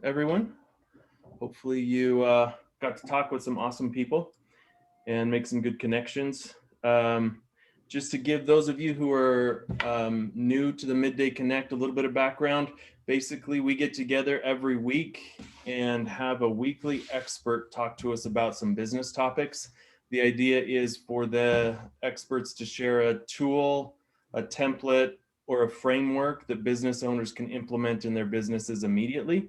everyone. Hopefully you got to talk with some awesome people and make some good connections. Just to give those of you who are new to the Midday Connect a little bit of background, basically we get together every week and have a weekly expert talk to us about some business topics. The idea is for the experts to share a tool, a template, or a framework that business owners can implement in their businesses immediately.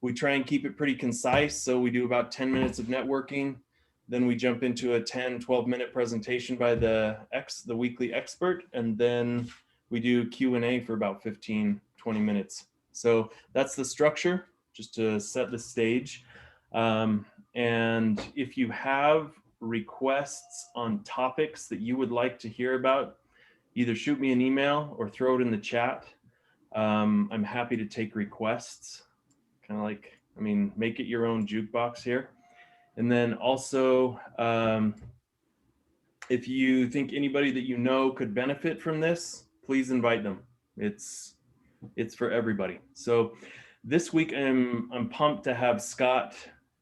We try and keep it pretty concise. So we do about 10 minutes of networking. Then we jump into a 10, 12-minute presentation by the weekly expert. And then we do Q&A for about 15, 20 minutes. So that's the structure, just to set the stage. And if you have requests on topics that you would like to hear about, either shoot me an email or throw it in the chat. I'm happy to take requests. Kind of like, make it your own jukebox here. And then also, if you think anybody that you know could benefit from this, please invite them. It's for everybody. So this week I'm pumped to have Scott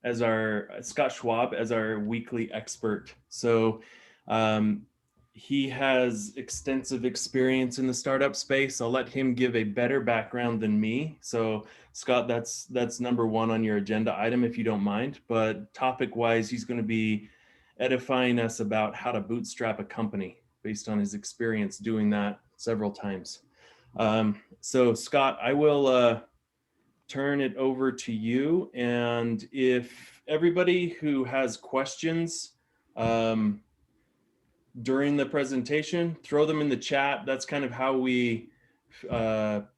Schwab as our weekly expert. So he has extensive experience in the startup space. I'll let him give a better background than me. So Scott, that's number one on your agenda item, if you don't mind. But topic wise, he's going to be edifying us about how to bootstrap a company based on his experience doing that several times. So Scott, I will turn it over to you. And if everybody who has questions, during the presentation, throw them in the chat. That's kind of how we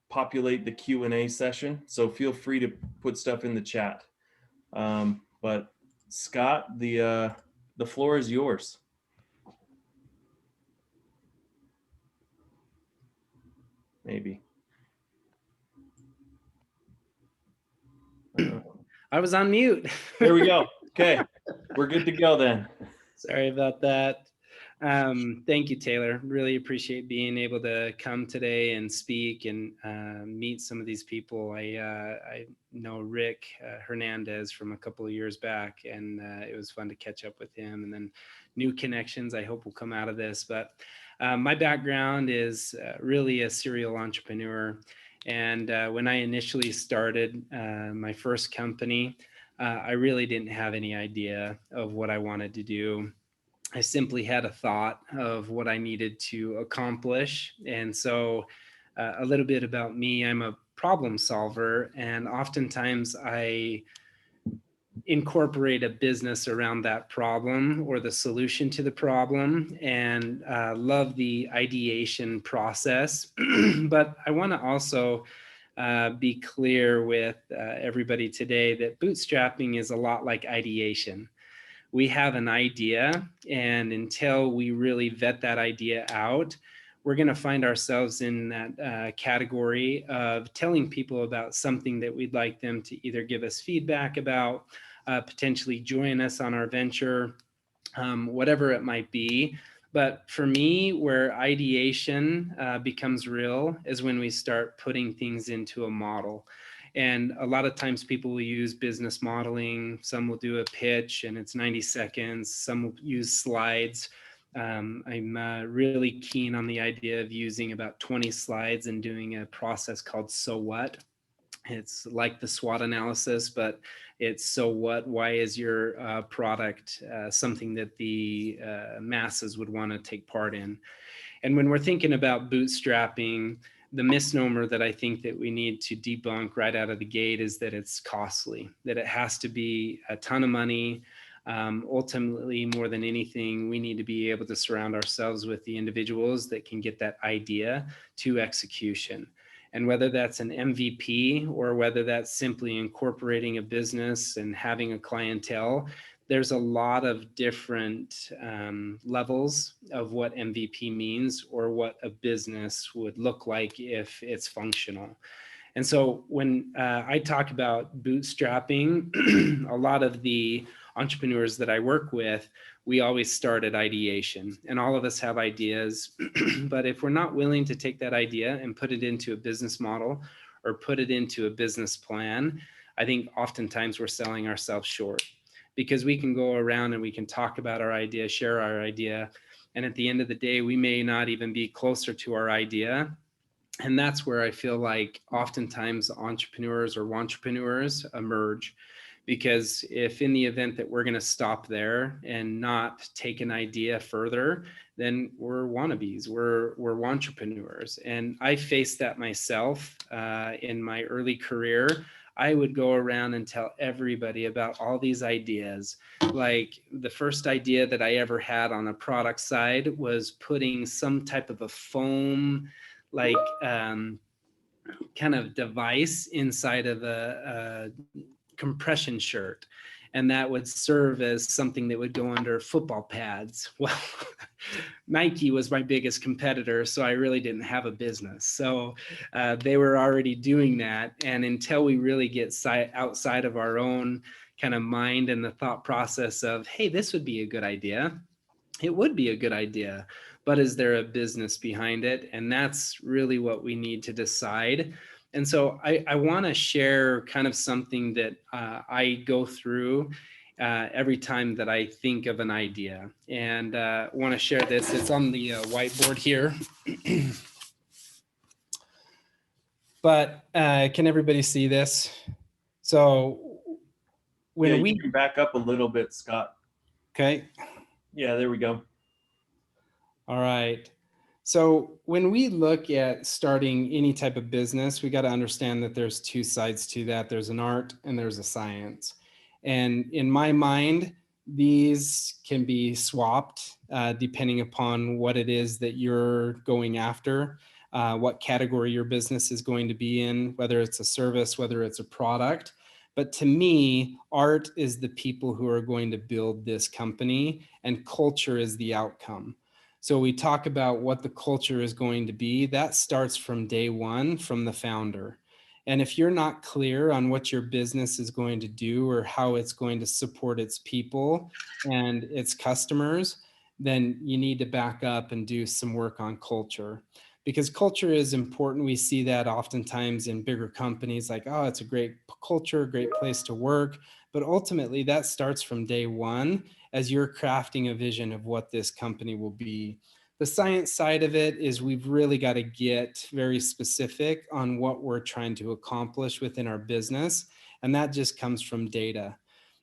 populate the Q&A session. So feel free to put stuff in the chat. But Scott, the floor is yours. Maybe. I was on mute. There we go. Okay, we're good to go then. Sorry about that. Thank you, Taylor. Really appreciate being able to come today and speak and meet some of these people. I know Rick Hernandez from a couple of years back, and it was fun to catch up with him. And then new connections I hope will come out of this. But my background is really a serial entrepreneur. And when I initially started my first company, I really didn't have any idea of what I wanted to do. I simply had a thought of what I needed to accomplish. And so a little bit about me, I'm a problem solver, and oftentimes I incorporate a business around that problem or the solution to the problem, and love the ideation process. But I want to also be clear with everybody today that bootstrapping is a lot like ideation. We have an idea, and until we really vet that idea out, we're going to find ourselves in that category of telling people about something that we'd like them to either give us feedback about, potentially join us on our venture, whatever it might be. But for me, where ideation becomes real is when we start putting things into a model. And a lot of times people will use business modeling. Some will do a pitch and it's 90 seconds. Some will use slides. I'm really keen on the idea of using about 20 slides and doing a process called So What. It's like the SWOT analysis, but it's so what? Why is your product something that the masses would want to take part in? And when we're thinking about bootstrapping, the misnomer that I think that we need to debunk right out of the gate is that it's costly, that it has to be a ton of money. Ultimately, more than anything, we need to be able to surround ourselves with the individuals that can get that idea to execution. And whether that's an MVP or whether that's simply incorporating a business and having a clientele, there's a lot of different levels of what MVP means or what a business would look like if it's functional. And so when I talk about bootstrapping, a lot of the entrepreneurs that I work with, we always start at ideation, and all of us have ideas. But if we're not willing to take that idea and put it into a business model or put it into a business plan, I think oftentimes we're selling ourselves short, because we can go around and we can talk about our idea, share our idea, and at the end of the day, we may not even be closer to our idea. And that's where I feel like oftentimes entrepreneurs or wantrepreneurs emerge, because if in the event that we're going to stop there and not take an idea further, then we're wannabes, we're wantrepreneurs. And I faced that myself in my early career. I would go around and tell everybody about all these ideas. Like the first idea that I ever had on a product side was putting some type of a foam, like kind of device inside of a compression shirt, and that would serve as something that would go under football pads. Well, Nike was my biggest competitor, so I really didn't have a business. So they were already doing that, and until we really get outside of our own kind of mind and the thought process of, hey, this would be a good idea, it would be a good idea, but is there a business behind it? And that's really what we need to decide. And so I want to share kind of something that I go through every time that I think of an idea, and want to share this. It's on the whiteboard here. But can everybody see this? So when you can back up a little bit, Scott. Okay. Yeah, there we go. All right. So when we look at starting any type of business, we got to understand that there's two sides to that. There's an art and there's a science. And in my mind, these can be swapped depending upon what it is that you're going after, what category your business is going to be in, whether it's a service, whether it's a product. But to me, art is the people who are going to build this company, and culture is the outcome. So we talk about what the culture is going to be. That starts from day one, from the founder. And if you're not clear on what your business is going to do or how it's going to support its people and its customers, then you need to back up and do some work on culture, because culture is important. We see that oftentimes in bigger companies, like, oh, it's a great culture, great place to work. But ultimately, that starts from day one as you're crafting a vision of what this company will be. The science side of it is we've really got to get very specific on what we're trying to accomplish within our business. And that just comes from data.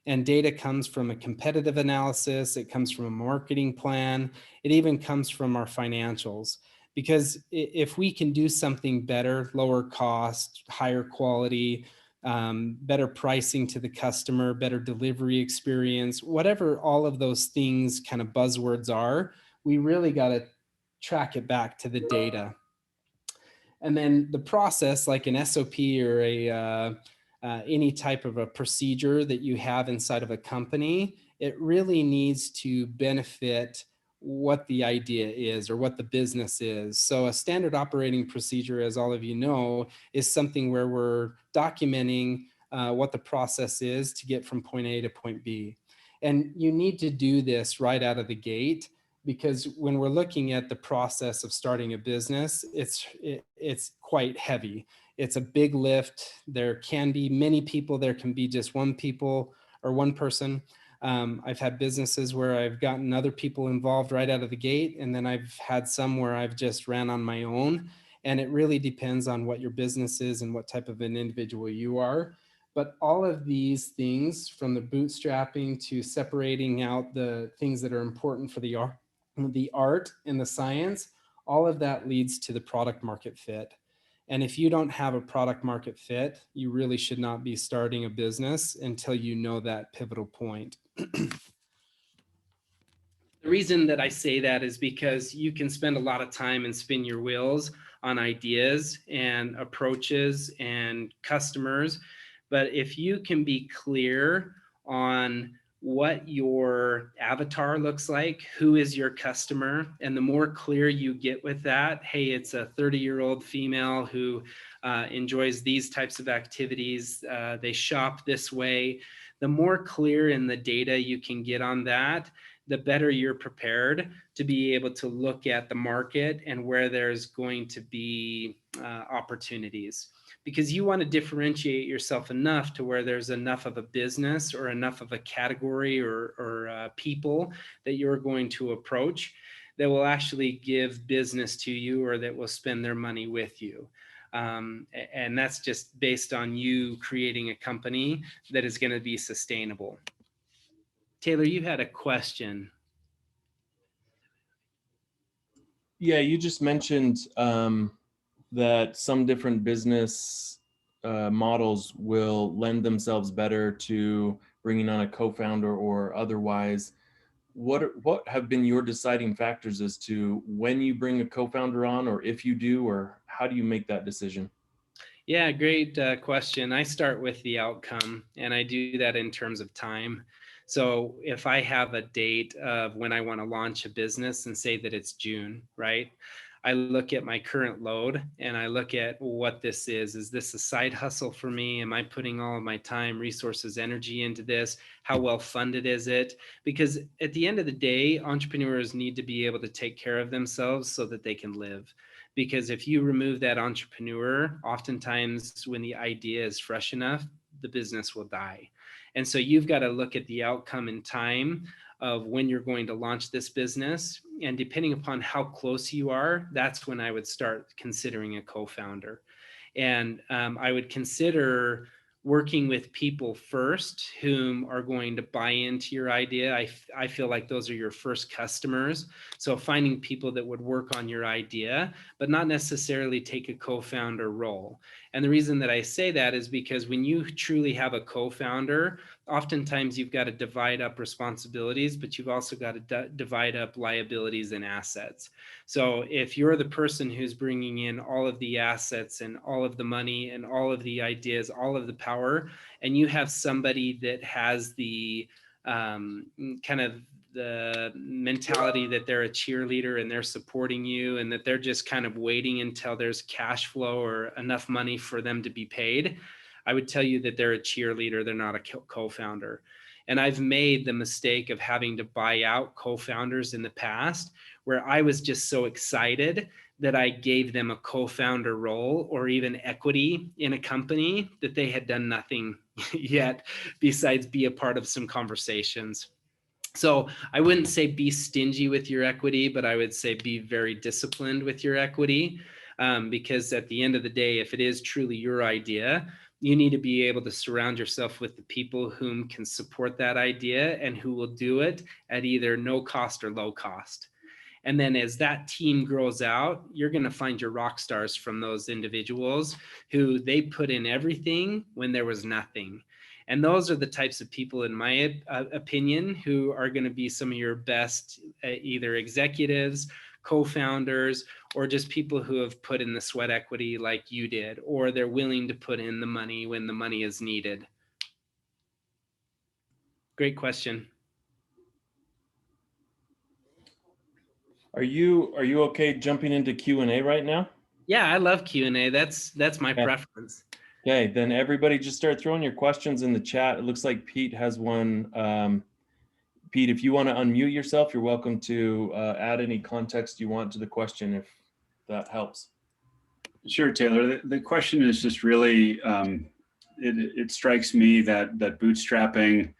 And data comes from a competitive analysis. It comes from a marketing plan. It even comes from our financials. Because if we can do something better, lower cost, higher quality, better pricing to the customer, better delivery experience, whatever all of those things kind of buzzwords are, we really got to track it back to the data. And then the process, like an SOP or any type of a procedure that you have inside of a company, it really needs to benefit what the idea is or what the business is. So a standard operating procedure, as all of you know, is something where we're documenting what the process is to get from point A to point B. And you need to do this right out of the gate, because when we're looking at the process of starting a business, it's quite heavy. It's a big lift. There can be many people. There can be just one person. I've had businesses where I've gotten other people involved right out of the gate, and then I've had some where I've just ran on my own. And it really depends on what your business is and what type of an individual you are. But all of these things, from the bootstrapping to separating out the things that are important for the art and the science, all of that leads to the product market fit. And if you don't have a product market fit, you really should not be starting a business until you know that pivotal point. The reason that I say that is because you can spend a lot of time and spin your wheels on ideas and approaches and customers. But if you can be clear on what your avatar looks like, who is your customer, and the more clear you get with that, hey, it's a 30-year-old female who enjoys these types of activities, they shop this way, the more clear in the data you can get on that, the better you're prepared to be able to look at the market and where there's going to be opportunities. because you want to differentiate yourself enough to where there's enough of a business or enough of a category or people that you're going to approach that will actually give business to you or that will spend their money with you. And that's just based on you creating a company that is going to be sustainable. Taylor, you had a question. Yeah, you just mentioned that some different business models will lend themselves better to bringing on a co-founder or otherwise. What have been your deciding factors as to when you bring a co-founder on, or if you do, or how do you make that decision? Yeah, great question. I start with the outcome, and I do that in terms of time. So if I have a date of when I want to launch a business and say that it's June, right? I look at my current load and I look at what this is. Is this a side hustle for me? Am I putting all of my time, resources, energy into this? How well funded is it? Because at the end of the day, entrepreneurs need to be able to take care of themselves so that they can live. Because if you remove that entrepreneur, oftentimes when the idea is fresh enough, the business will die. And so you've got to look at the outcome in time of when you're going to launch this business. And depending upon how close you are, that's when I would start considering a co-founder. And I would consider working with people first whom are going to buy into your idea. I feel like those are your first customers. So finding people that would work on your idea, but not necessarily take a co-founder role. And the reason that I say that is because when you truly have a co-founder, oftentimes you've got to divide up responsibilities, but you've also got to divide up liabilities and assets. So if you're the person who's bringing in all of the assets and all of the money and all of the ideas, all of the power, and you have somebody that has the kind of the mentality that they're a cheerleader and they're supporting you and that they're just kind of waiting until there's cash flow or enough money for them to be paid, I would tell you that they're a cheerleader. They're not a co-founder. And I've made the mistake of having to buy out co-founders in the past where I was just so excited that I gave them a co-founder role or even equity in a company that they had done nothing yet besides be a part of some conversations. So I wouldn't say be stingy with your equity, but I would say be very disciplined with your equity, because at the end of the day, if it is truly your idea, you need to be able to surround yourself with the people whom can support that idea and who will do it at either no cost or low cost. And then as that team grows out, you're going to find your rock stars from those individuals who they put in everything when there was nothing. And those are the types of people, in my opinion, who are going to be some of your best either executives, co-founders, or just people who have put in the sweat equity like you did, or they're willing to put in the money when the money is needed. Great question. Are you okay jumping into Q&A right now? Yeah, I love Q&A. That's my preference. Okay, then everybody just start throwing your questions in the chat. It looks like Pete has one. Pete, if you want to unmute yourself, you're welcome to add any context you want to the question if that helps. Sure, Taylor. The question is just really, it strikes me that bootstrapping,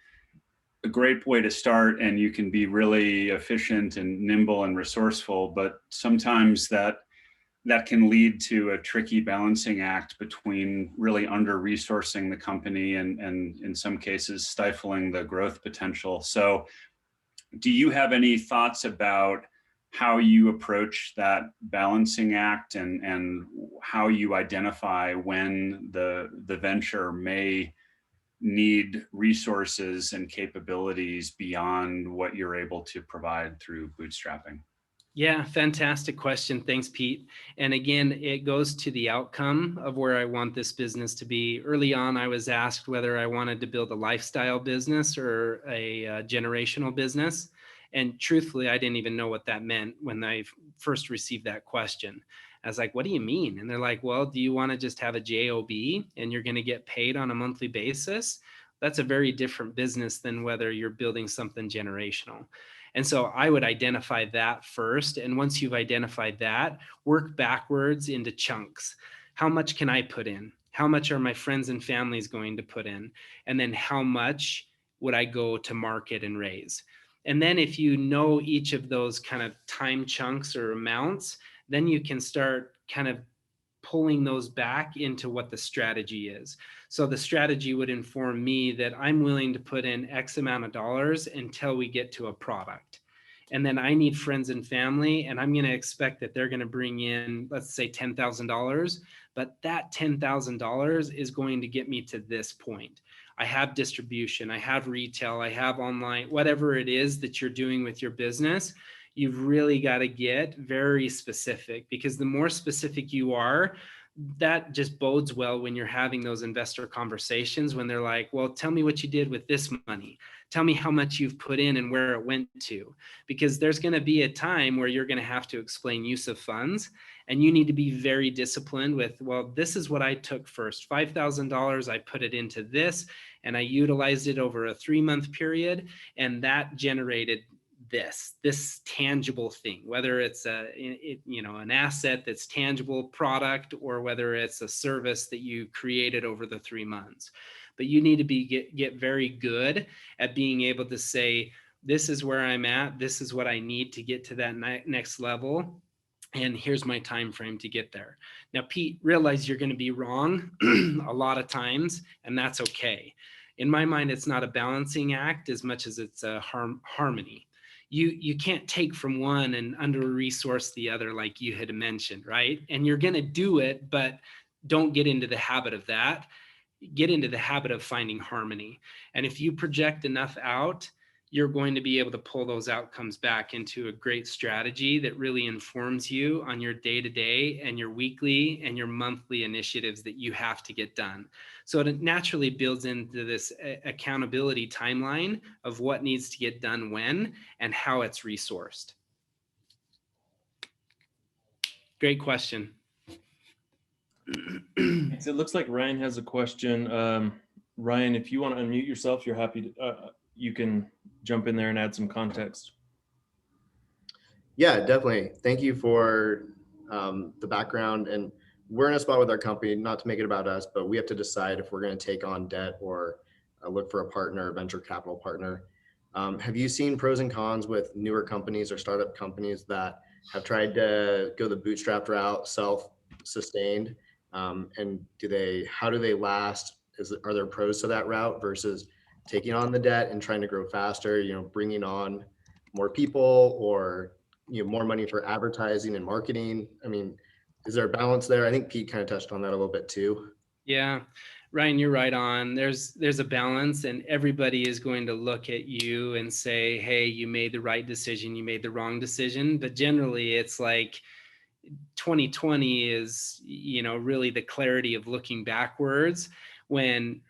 a great way to start, and you can be really efficient and nimble and resourceful, but sometimes that can lead to a tricky balancing act between really under-resourcing the company and in some cases stifling the growth potential. So do you have any thoughts about how you approach that balancing act and how you identify when the venture may need resources and capabilities beyond what you're able to provide through bootstrapping? Yeah, fantastic question. Thanks, Pete. And again, it goes to the outcome of where I want this business to be. Early on, I was asked whether I wanted to build a lifestyle business or a generational business. And truthfully, I didn't even know what that meant when I first received that question. I was like, what do you mean? And they're like, well, do you want to just have a JOB and you're going to get paid on a monthly basis? That's a very different business than whether you're building something generational. And so I would identify that first. And once you've identified that, work backwards into chunks. How much can I put in? How much are my friends and families going to put in? And then how much would I go to market and raise? And then if you know each of those kind of time chunks or amounts, then you can start kind of pulling those back into what the strategy is. So the strategy would inform me that I'm willing to put in X amount of dollars until we get to a product. And then I need friends and family, and I'm going to expect that they're going to bring in, let's say, $10,000, but that $10,000 is going to get me to this point. I have distribution, I have retail, I have online, whatever it is that you're doing with your business. You've really got to get very specific, because the more specific you are, that just bodes well when you're having those investor conversations, when they're like, well, tell me what you did with this money. Tell me how much you've put in and where it went to, because there's going to be a time where you're going to have to explain use of funds, and you need to be very disciplined with, well, this is what I took first, $5,000. I put it into this and I utilized it over a 3-month period, and that generated this tangible thing, whether it's an asset that's tangible, product, or whether it's a service that you created over the 3 months. But you need to get very good at being able to say, this is where I'm at, this is what I need to get to that next level, and here's my time frame to get there. Now, Pete, realize you're going to be wrong a lot of times, and that's okay. In my mind, it's not a balancing act as much as it's a harmony. You can't take from one and under-resource the other, like you had mentioned, right? And you're going to do it, but don't get into the habit of that. Get into the habit of finding harmony. And if you project enough out, you're going to be able to pull those outcomes back into a great strategy that really informs you on your day-to-day and your weekly and your monthly initiatives that you have to get done. So it naturally builds into this accountability timeline of what needs to get done when and how it's resourced. Great question. So it looks like Ryan has a question. Ryan, if you want to unmute yourself, you're happy to, you can jump in there and add some context. Yeah, definitely. Thank you for the background. And we're in a spot with our company, not to make it about us, but we have to decide if we're going to take on debt or look for a partner, a venture capital partner. Have you seen pros and cons with newer companies or startup companies that have tried to go the bootstrapped route, self-sustained? And how do they last? Are there pros to that route versus taking on the debt and trying to grow faster, bringing on more people or, more money for advertising and marketing? I mean, is there a balance there? I think Pete kind of touched on that a little bit too. Yeah, Ryan, you're right on. There's a balance, and everybody is going to look at you and say, hey, you made the right decision, you made the wrong decision. But generally it's like 2020 is, really the clarity of looking backwards, when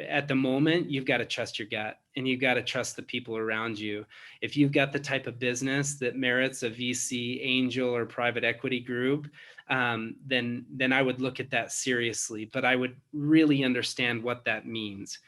at the moment you've got to trust your gut and you've got to trust the people around you. If you've got the type of business that merits a VC, angel, or private equity group, then I would look at that seriously. But I would really understand what that means.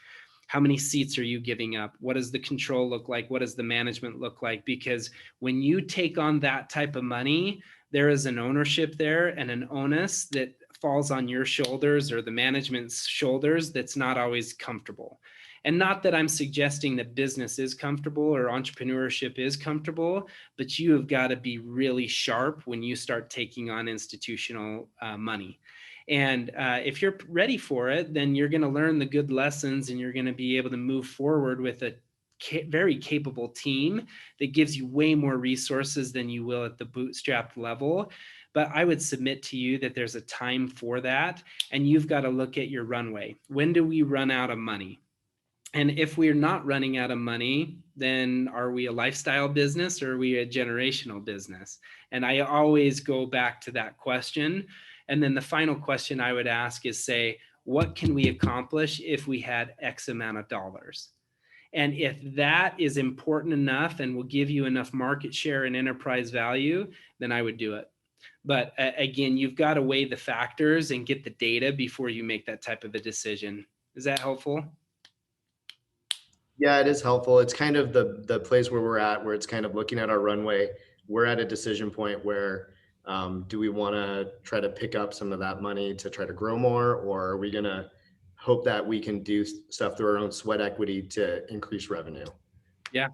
How many seats are you giving up? What does the control look like? What does the management look like? Because when you take on that type of money, there is an ownership there and an onus that falls on your shoulders or the management's shoulders that's not always comfortable. And not that I'm suggesting that business is comfortable or entrepreneurship is comfortable, but you have got to be really sharp when you start taking on institutional money. And if you're ready for it, then you're going to learn the good lessons and you're going to be able to move forward with a very capable team that gives you way more resources than you will at the bootstrapped level. But I would submit to you that there's a time for that, and you've got to look at your runway. When do we run out of money? And if we're not running out of money, then are we a lifestyle business or are we a generational business? And I always go back to that question. And then the final question I would ask is, say, what can we accomplish if we had X amount of dollars? And if that is important enough and will give you enough market share and enterprise value, then I would do it. But again, you've got to weigh the factors and get the data before you make that type of a decision. Is that helpful? Yeah, it is helpful. It's kind of the place where we're at, where it's kind of looking at our runway. We're at a decision point where Do we want to try to pick up some of that money to try to grow more, or are we going to hope that we can do stuff through our own sweat equity to increase revenue? Yeah.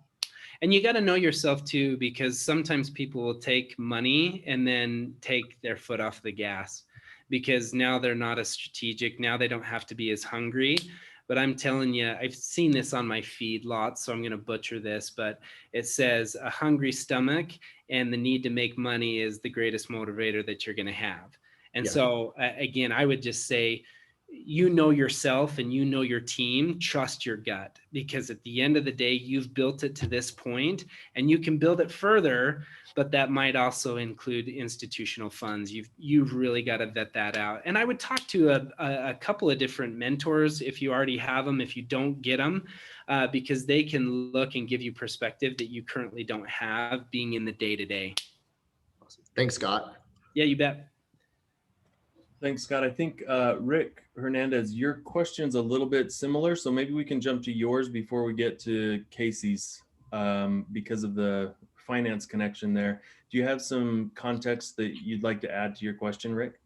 And you got to know yourself too, because sometimes people will take money and then take their foot off the gas because now they're not as strategic. Now they don't have to be as hungry. But I'm telling you, I've seen this on my feed lots, so I'm going to butcher this, but it says a hungry stomach and the need to make money is the greatest motivator that you're going to have. And Yeah. so again, I would just say, you know yourself and you know your team, trust your gut, because at the end of the day, you've built it to this point and you can build it further, but that might also include institutional funds. You've really got to vet that out. And I would talk to a couple of different mentors if you already have them, if you don't get them, because they can look and give you perspective that you currently don't have being in the day-to-day. Awesome. Thanks, Scott. Yeah, you bet. Thanks, Scott. I think Rick Hernandez, your question's a little bit similar, so maybe we can jump to yours before we get to Casey's because of the finance connection there. Do you have some context that you'd like to add to your question, Rick?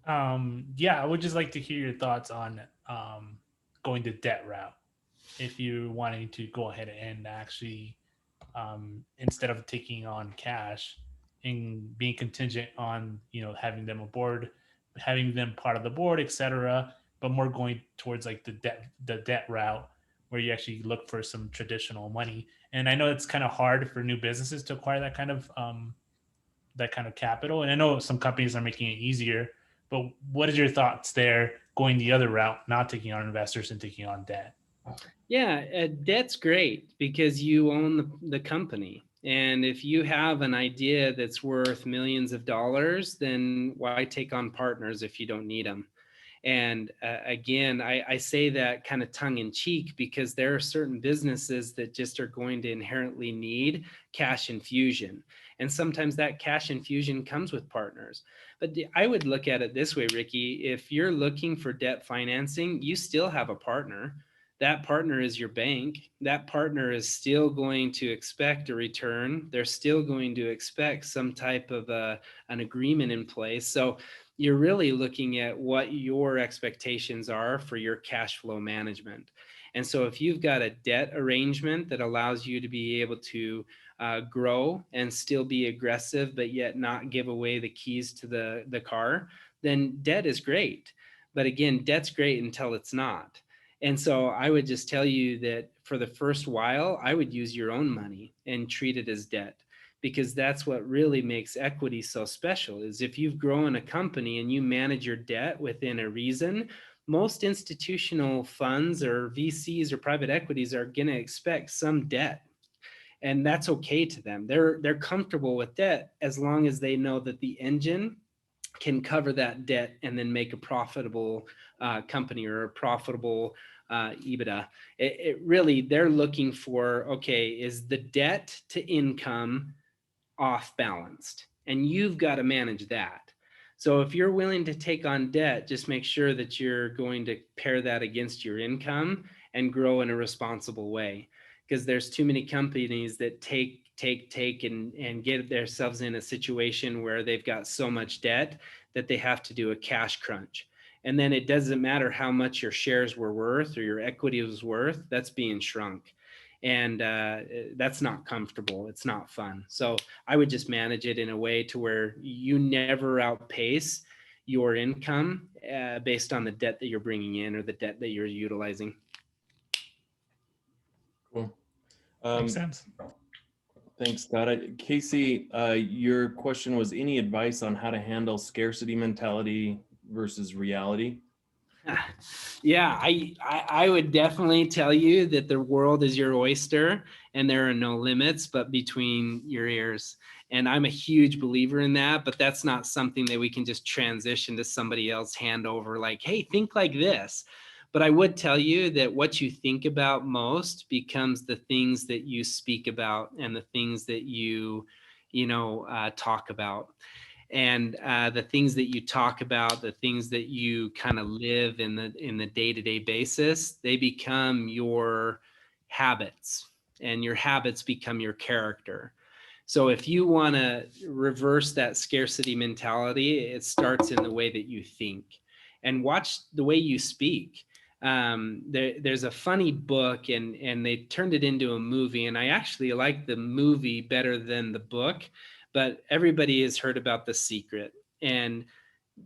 Yeah, I would just like to hear your thoughts on going the debt route. If you're wanting to go ahead and actually, instead of taking on cash and being contingent on, having them aboard, having them part of the board, etc., but more going towards like the debt route where you actually look for some traditional money. And I know it's kind of hard for new businesses to acquire that kind of capital. And I know some companies are making it easier, but what is your thoughts there going the other route, not taking on investors and taking on debt? Yeah, debt's great because you own the company. And if you have an idea that's worth millions of dollars, then why take on partners if you don't need them? And again, I say that kind of tongue in cheek because there are certain businesses that just are going to inherently need cash infusion. And sometimes that cash infusion comes with partners. But I would look at it this way, Ricky, if you're looking for debt financing, you still have a partner. That partner is your bank. That partner is still going to expect a return. They're still going to expect some type of an agreement in place. So you're really looking at what your expectations are for your cash flow management. And so if you've got a debt arrangement that allows you to be able to grow and still be aggressive, but yet not give away the keys to the car, then debt is great. But again, debt's great until it's not. And so I would just tell you that for the first while, I would use your own money and treat it as debt, because that's what really makes equity so special. Is if you've grown a company and you manage your debt within a reason, most institutional funds or VCs or private equities are going to expect some debt. And that's okay to them. They're comfortable with debt as long as they know that the engine can cover that debt and then make a profitable company or a profitable EBITDA. It really, they're looking for, okay, is the debt to income off balanced? And you've got to manage that. So if you're willing to take on debt, just make sure that you're going to pair that against your income and grow in a responsible way. Because there's too many companies that take and get themselves in a situation where they've got so much debt that they have to do a cash crunch. And then it doesn't matter how much your shares were worth or your equity was worth, that's being shrunk. And that's not comfortable. It's not fun. So I would just manage it in a way to where you never outpace your income based on the debt that you're bringing in or the debt that you're utilizing. Cool. Makes sense. Thanks, Scott. Casey, your question was any advice on how to handle scarcity mentality versus reality? Yeah, I would definitely tell you that the world is your oyster and there are no limits but between your ears. And I'm a huge believer in that, but that's not something that we can just transition to somebody else, hand over like, hey, think like this. But I would tell you that what you think about most becomes the things that you speak about and the things that you talk about. And the things that you talk about, the things that you kind of live in the day-to-day basis, they become your habits, and your habits become your character. So if you want to reverse that scarcity mentality, it starts in the way that you think and watch the way you speak. There's a funny book and they turned it into a movie, and I actually like the movie better than the book, but everybody has heard about The Secret. And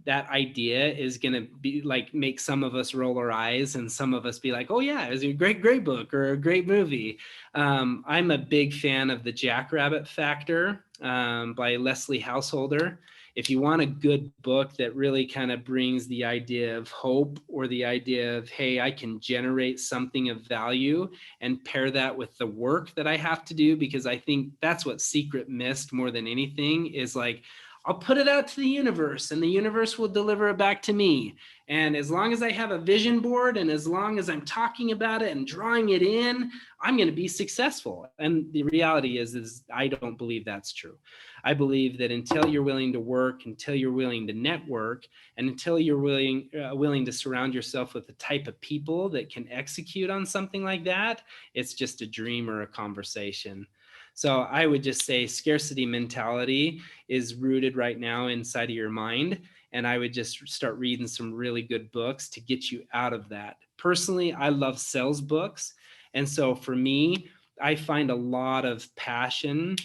that idea is going to be like, make some of us roll our eyes and some of us be like, oh yeah, it was a great book or a great movie. I'm a big fan of The Jackrabbit Factor by Leslie Householder. If you want a good book that really kind of brings the idea of hope, or the idea of, hey, I can generate something of value and pair that with the work that I have to do, because I think that's what Secret missed more than anything, is like, I'll put it out to the universe and the universe will deliver it back to me. And as long as I have a vision board and as long as I'm talking about it and drawing it in, I'm going to be successful. And the reality is I don't believe that's true. I believe that until you're willing to work, until you're willing to network, and until you're willing to surround yourself with the type of people that can execute on something like that, it's just a dream or a conversation. So I would just say scarcity mentality is rooted right now inside of your mind. And I would just start reading some really good books to get you out of that. Personally, I love sales books. And so for me, I find a lot of passion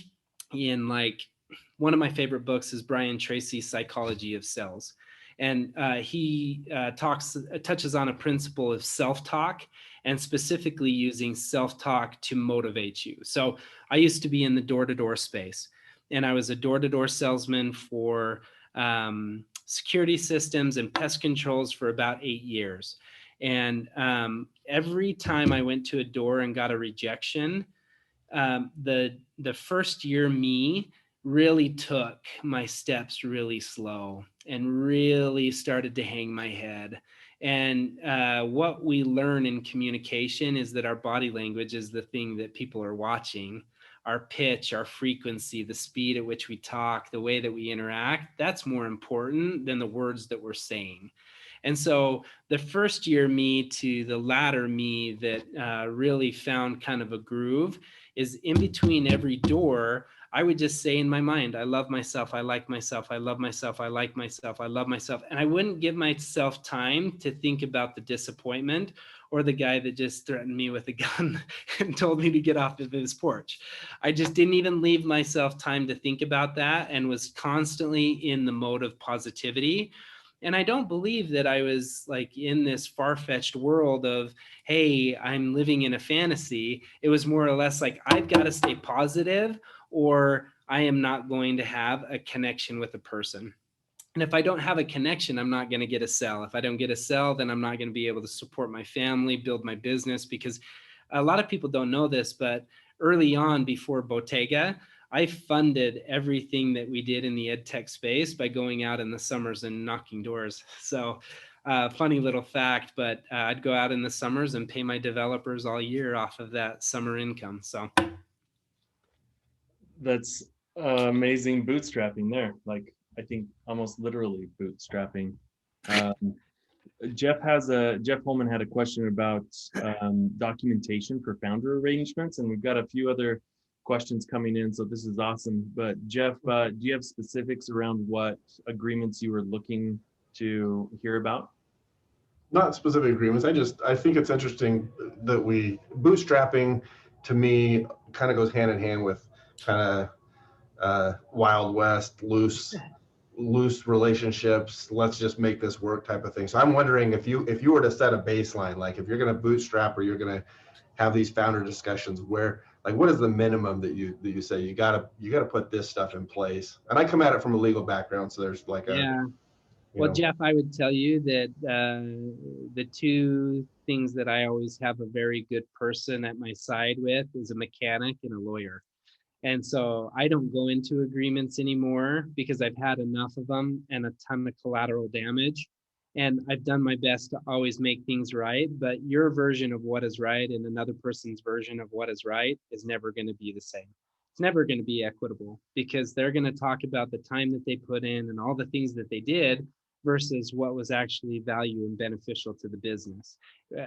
in, like, one of my favorite books is Brian Tracy's Psychology of Sales. And he touches on a principle of self-talk, and specifically using self-talk to motivate you. So I used to be in the door-to-door space, and I was a door-to-door salesman for security systems and pest controls for about 8 years. And every time I went to a door and got a rejection, the first year me really took my steps really slow and really started to hang my head. And what we learn in communication is that our body language is the thing that people are watching. Our pitch, our frequency, the speed at which we talk, the way that we interact, that's more important than the words that we're saying. And so the first year me to the latter me that really found kind of a groove is in between every door, I would just say in my mind, I love myself, I like myself, I love myself, I like myself, I love myself. And I wouldn't give myself time to think about the disappointment or the guy that just threatened me with a gun and told me to get off of his porch. I just didn't even leave myself time to think about that, and was constantly in the mode of positivity. And I don't believe that I was like in this far-fetched world of, hey, I'm living in a fantasy. It was more or less like, I've got to stay positive or I am not going to have a connection with a person. And if I don't have a connection, I'm not going to get a sell. If I don't get a sell, then I'm not going to be able to support my family, build my business, because a lot of people don't know this, but early on before Bottega, I funded everything that we did in the ed tech space by going out in the summers and knocking doors. So funny little fact, but I'd go out in the summers and pay my developers all year off of that summer income. So That's amazing bootstrapping there. Like, I think almost literally bootstrapping. Jeff Holman had a question about documentation for founder arrangements, and we've got a few other questions coming in, so this is awesome. But Jeff, do you have specifics around what agreements you were looking to hear about? Not specific agreements. I think it's interesting that bootstrapping, to me, kind of goes hand in hand with kind of Wild West, loose relationships. Let's just make this work type of thing. So I'm wondering if you were to set a baseline, like if you're going to bootstrap or you're going to have these founder discussions, where, like, what is the minimum that you say you gotta put this stuff in place? And I come at it from a legal background, so there's like Well, Jeff, I would tell you that the two things that I always have a very good person at my side with is a mechanic and a lawyer. And so I don't go into agreements anymore because I've had enough of them and a ton of collateral damage. And I've done my best to always make things right. But your version of what is right and another person's version of what is right is never going to be the same. It's never going to be equitable, because they're going to talk about the time that they put in and all the things that they did versus what was actually value and beneficial to the business,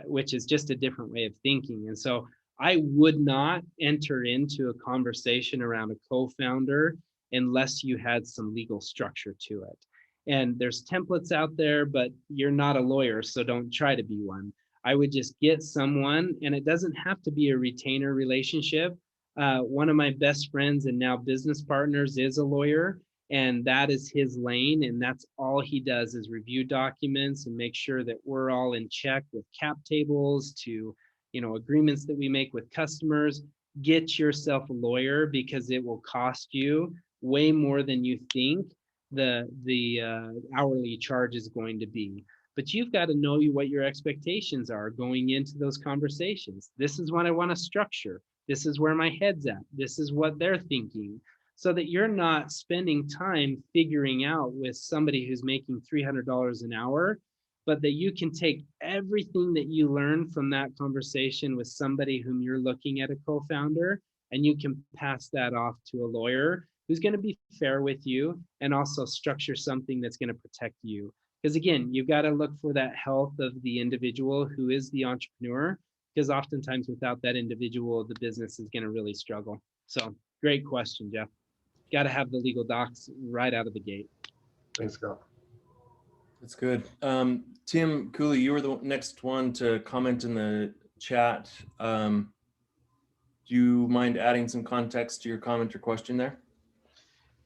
which is just a different way of thinking. And so I would not enter into a conversation around a co-founder unless you had some legal structure to it. And there's templates out there, but you're not a lawyer, so don't try to be one. I would just get someone, and it doesn't have to be a retainer relationship. One of my best friends and now business partners is a lawyer, and that is his lane. And that's all he does is review documents and make sure that we're all in check with cap tables to, agreements that we make with customers. Get yourself a lawyer because it will cost you way more than you think the hourly charge is going to be. But you've got to know what your expectations are going into those conversations. This is what I want to structure. This is where my head's at. This is what they're thinking, so that you're not spending time figuring out with somebody who's making $300 an hour, but that you can take everything that you learn from that conversation with somebody whom you're looking at a co-founder, and you can pass that off to a lawyer who's going to be fair with you and also structure something that's going to protect you. Because again, you've got to look for that health of the individual who is the entrepreneur, because oftentimes without that individual, the business is going to really struggle. So great question, Jeff. Got to have the legal docs right out of the gate. Thanks, Scott. That's good. Tim Cooley, you were the next one to comment in the chat. Do you mind adding some context to your comment or question there?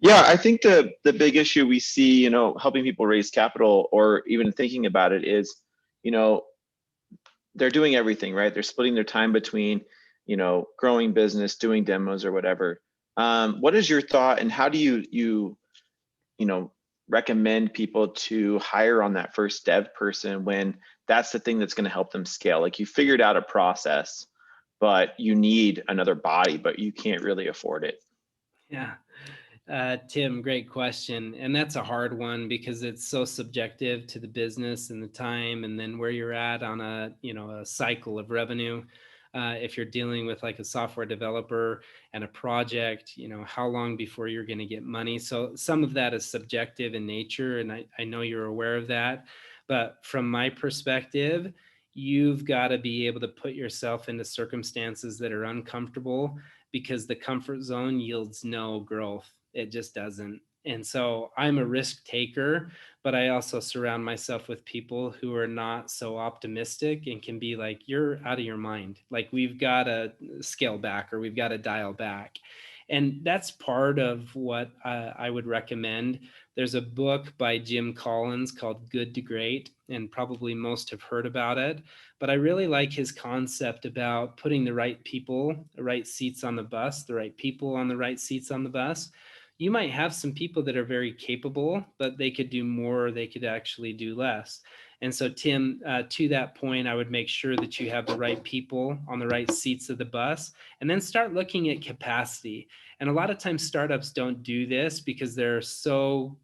Yeah, I think the big issue we see, helping people raise capital or even thinking about it is, they're doing everything, right? They're splitting their time between, growing business, doing demos or whatever. What is your thought, and how do you recommend people to hire on that first dev person when that's the thing that's going to help them scale? Like, you figured out a process, but you need another body, but you can't really afford it. Yeah. Tim, great question. And that's a hard one because it's so subjective to the business and the time, and then where you're at on a cycle of revenue. If you're dealing with like a software developer and a project, how long before you're going to get money. So some of that is subjective in nature, and I know you're aware of that. But from my perspective, you've got to be able to put yourself into circumstances that are uncomfortable, because the comfort zone yields no growth. It just doesn't. And so I'm a risk taker, but I also surround myself with people who are not so optimistic and can be like, you're out of your mind. Like, we've got to scale back, or we've got to dial back. And that's part of what I would recommend. There's a book by Jim Collins called Good to Great, and probably most have heard about it. But I really like his concept about putting the right people, the right seats on the bus, the right people on the right seats on the bus. You might have some people that are very capable, but they could do more, or they could actually do less. And so, Tim, to that point, I would make sure that you have the right people on the right seats of the bus, and then start looking at capacity. And a lot of times startups don't do this because they're so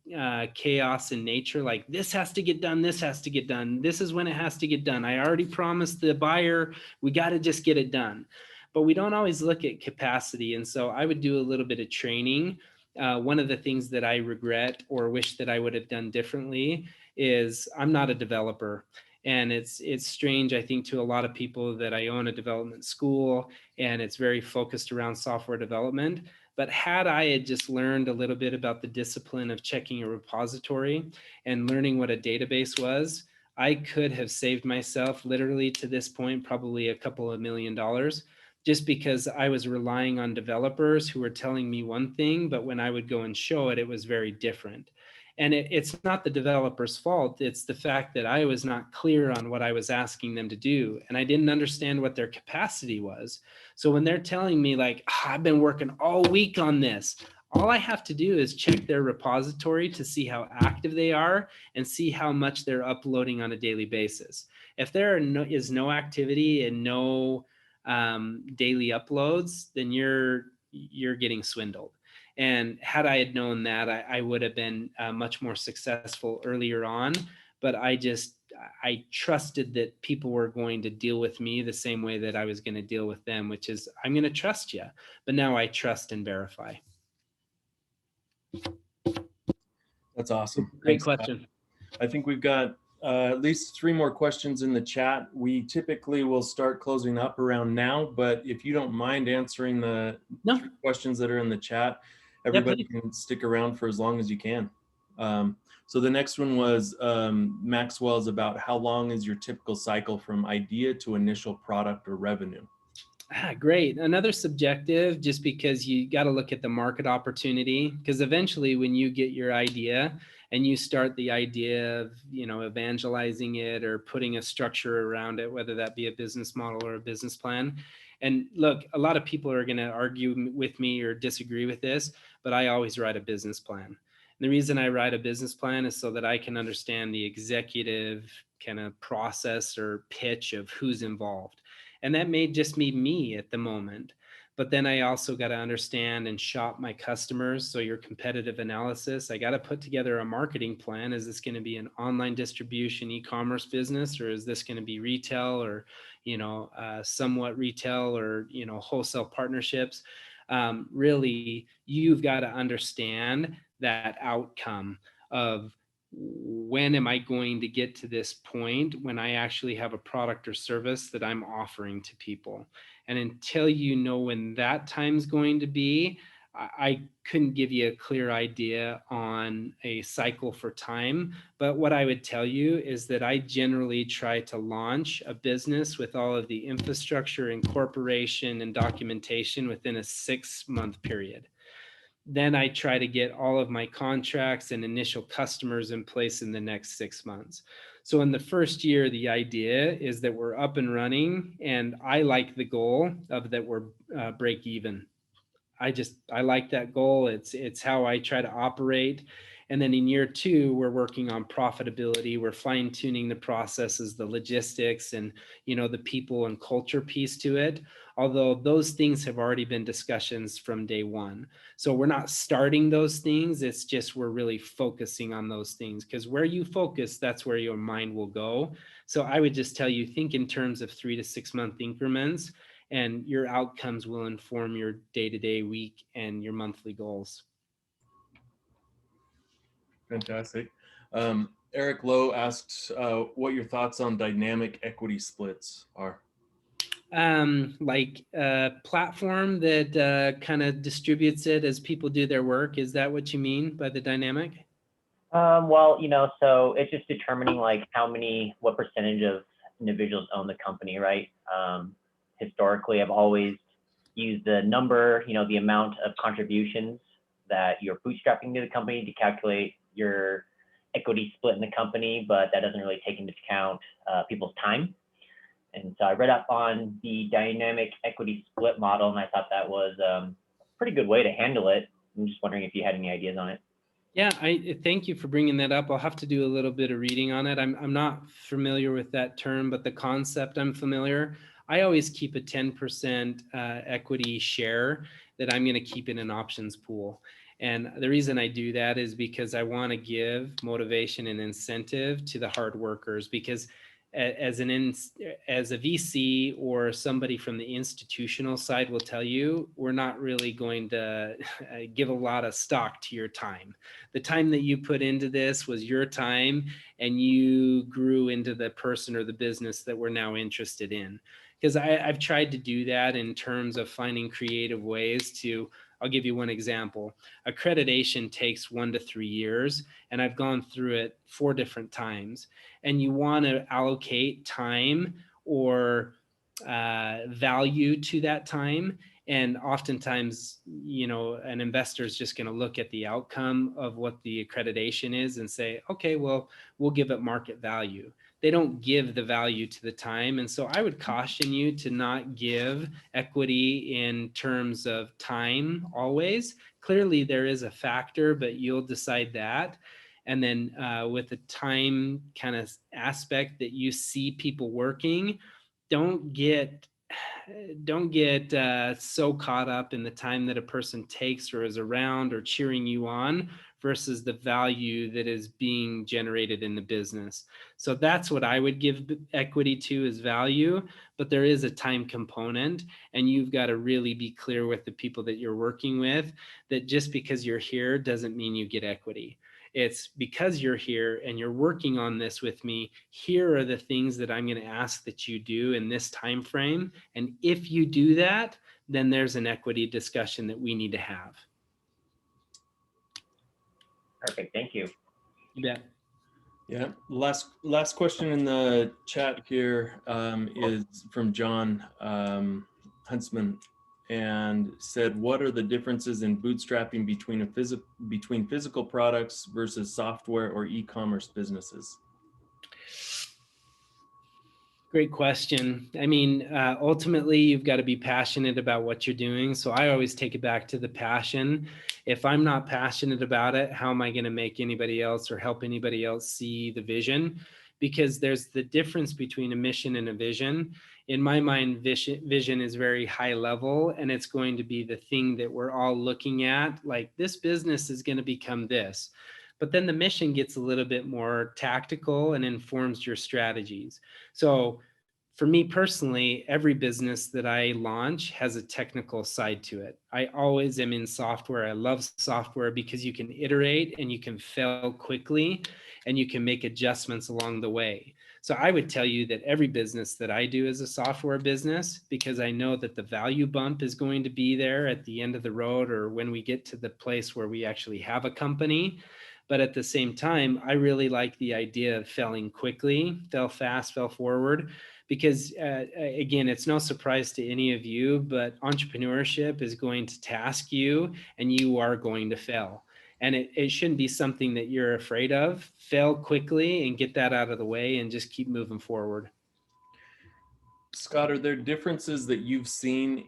chaos in nature. Like, this has to get done. This has to get done. This is when it has to get done. I already promised the buyer, we got to just get it done. But we don't always look at capacity. And so I would do a little bit of training. One of the things that I regret or wish that I would have done differently is I'm not a developer. And it's strange, I think, to a lot of people that I own a development school and it's very focused around software development. But had I had just learned a little bit about the discipline of checking a repository and learning what a database was, I could have saved myself literally to this point probably a couple of $1 million, just because I was relying on developers who were telling me one thing, but when I would go and show it, it was very different. And it's not the developer's fault. It's the fact that I was not clear on what I was asking them to do. And I didn't understand what their capacity was. So when they're telling me like, I've been working all week on this, all I have to do is check their repository to see how active they are and see how much they're uploading on a daily basis. If there is no activity and no daily uploads, then you're getting swindled. And had I had known that, I would have been much more successful earlier on. But I trusted that people were going to deal with me the same way that I was going to deal with them, which is, I'm going to trust you. But now I trust and verify. That's awesome. Great Thanks, question. Scott. I think we've got At least 3 more questions in the chat. We typically will start closing up around now, but if you don't mind answering the No. 3 questions that are in the chat, everybody can stick around for as long as you can. So the next one was Maxwell's about how long is your typical cycle from idea to initial product or revenue? Great. Another subjective, just because you got to look at the market opportunity, because eventually when you get your idea and you start the idea of, evangelizing it or putting a structure around it, whether that be a business model or a business plan. And look, a lot of people are going to argue with me or disagree with this, but I always write a business plan. And the reason I write a business plan is so that I can understand the executive kind of process or pitch of who's involved. And that may just be me at the moment. But then I also got to understand and shop my customers. So your competitive analysis, I got to put together a marketing plan. Is this going to be an online distribution e-commerce business, or is this going to be retail or, somewhat retail or, wholesale partnerships? Really, you've got to understand that outcome of when am I going to get to this point when I actually have a product or service that I'm offering to people? And until you know when that time's going to be, I couldn't give you a clear idea on a cycle for time. But what I would tell you is that I generally try to launch a business with all of the infrastructure, incorporation, and documentation within a 6-month period. Then I try to get all of my contracts and initial customers in place in the next 6 months. So in the first year, the idea is that we're up and running, and I like the goal of that we're break even. I like that goal. It's how I try to operate. And then in year 2, we're working on profitability. We're fine tuning the processes, the logistics, and, the people and culture piece to it. Although those things have already been discussions from day 1. So we're not starting those things. It's just, we're really focusing on those things, because where you focus, that's where your mind will go. So I would just tell you, think in terms of 3 to 6 month increments, and your outcomes will inform your day-to-day, week, and your monthly goals. Fantastic. Eric Lowe asks what your thoughts on dynamic equity splits are. Like a platform that kind of distributes it as people do their work. Is that what you mean by the dynamic? Well, so it's just determining like what percentage of individuals own the company, right? Historically, I've always used the number, the amount of contributions that you're bootstrapping to the company to calculate your equity split in the company, but that doesn't really take into account people's time. And so I read up on the dynamic equity split model, and I thought that was a pretty good way to handle it. I'm just wondering if you had any ideas on it. Yeah, I thank you for bringing that up. I'll have to do a little bit of reading on it. I'm not familiar with that term, but the concept I'm familiar. I always keep a 10% equity share that I'm going to keep in an options pool. And the reason I do that is because I want to give motivation and incentive to the hard workers, because as a VC or somebody from the institutional side will tell you, we're not really going to give a lot of stock to your time. The time that you put into this was your time, and you grew into the person or the business that we're now interested in. Because I've tried to do that in terms of finding creative ways to, I'll give you one example. Accreditation takes 1 to 3 years, and I've gone through it 4 different times. And you want to allocate time or value to that time. And oftentimes, an investor is just going to look at the outcome of what the accreditation is and say, okay, well, we'll give it market value. They don't give the value to the time. And so I would caution you to not give equity in terms of time always. Clearly, there is a factor, but you'll decide that. And then with the time kind of aspect that you see people working, don't get so caught up in the time that a person takes or is around or cheering you on versus the value that is being generated in the business. So that's what I would give equity to, is value, but there is a time component, and you've got to really be clear with the people that you're working with that just because you're here doesn't mean you get equity. It's because you're here and you're working on this with me. Here are the things that I'm going to ask that you do in this time frame. And if you do that, then there's an equity discussion that we need to have. Perfect. Thank you. You bet. Yeah. Last question in the chat here is from John Huntsman, and said, "What are the differences in bootstrapping between physical products versus software or e-commerce businesses?" Great question. I mean, ultimately, you've got to be passionate about what you're doing. So I always take it back to the passion. If I'm not passionate about it, how am I going to make anybody else or help anybody else see the vision? Because there's the difference between a mission and a vision. In my mind, vision is very high level, and it's going to be the thing that we're all looking at. Like, this business is going to become this. But then the mission gets a little bit more tactical and informs your strategies. So for me personally, every business that I launch has a technical side to it. I always am in software. I love software because you can iterate and you can fail quickly and you can make adjustments along the way. So I would tell you that every business that I do is a software business, because I know that the value bump is going to be there at the end of the road, or when we get to the place where we actually have a company. But at the same time, I really like the idea of failing quickly, fail fast, fail forward, because again, it's no surprise to any of you, but entrepreneurship is going to task you and you are going to fail. And it shouldn't be something that you're afraid of. Fail quickly and get that out of the way and just keep moving forward. Scott, are there differences that you've seen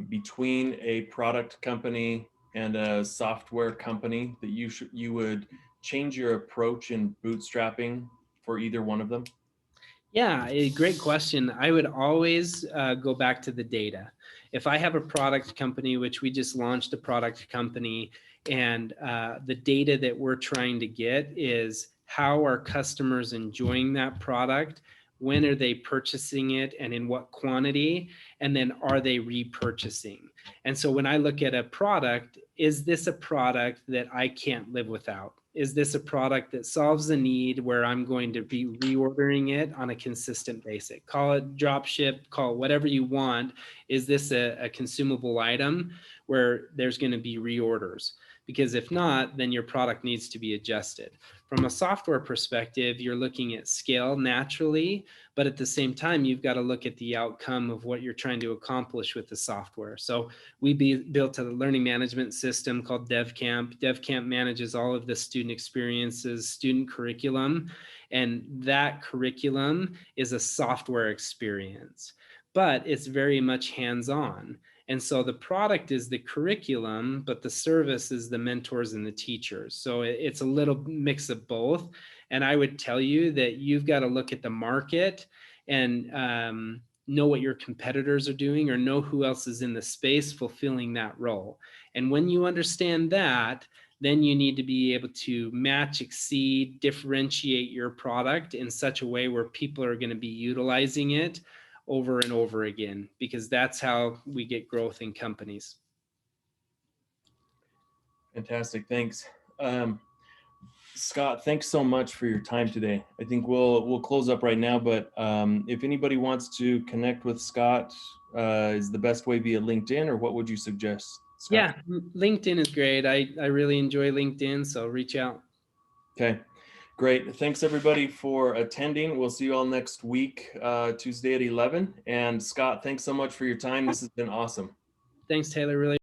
between a product company and a software company that you would change your approach in bootstrapping for either one of them? Yeah, a great question. I would always go back to the data. If I have a product company, which we just launched a product company, and the data that we're trying to get is how are customers enjoying that product? When are they purchasing it and in what quantity? And then are they repurchasing? And so when I look at a product, is this a product that I can't live without? Is this a product that solves a need where I'm going to be reordering it on a consistent basis? Call it drop ship, call it whatever you want. Is this a consumable item where there's going to be reorders? Because if not, then your product needs to be adjusted. From a software perspective, you're looking at scale naturally, but at the same time, you've got to look at the outcome of what you're trying to accomplish with the software. So we built a learning management system called DevCamp. DevCamp manages all of the student experiences, student curriculum, and that curriculum is a software experience, but it's very much hands-on. And so the product is the curriculum, but the service is the mentors and the teachers. So it's a little mix of both. And I would tell you that you've got to look at the market and know what your competitors are doing, or know who else is in the space fulfilling that role. And when you understand that, then you need to be able to match, exceed, differentiate your product in such a way where people are going to be utilizing it over and over again, because that's how we get growth in companies. Fantastic. Thanks. Scott, thanks so much for your time today. I think we'll close up right now, but if anybody wants to connect with Scott, is the best way via LinkedIn, or what would you suggest, Scott? Yeah, LinkedIn is great. I really enjoy LinkedIn, so reach out. Okay, great. Thanks everybody for attending. We'll see you all next week, Tuesday at 11. And Scott, thanks so much for your time. This has been awesome. Thanks, Taylor. Really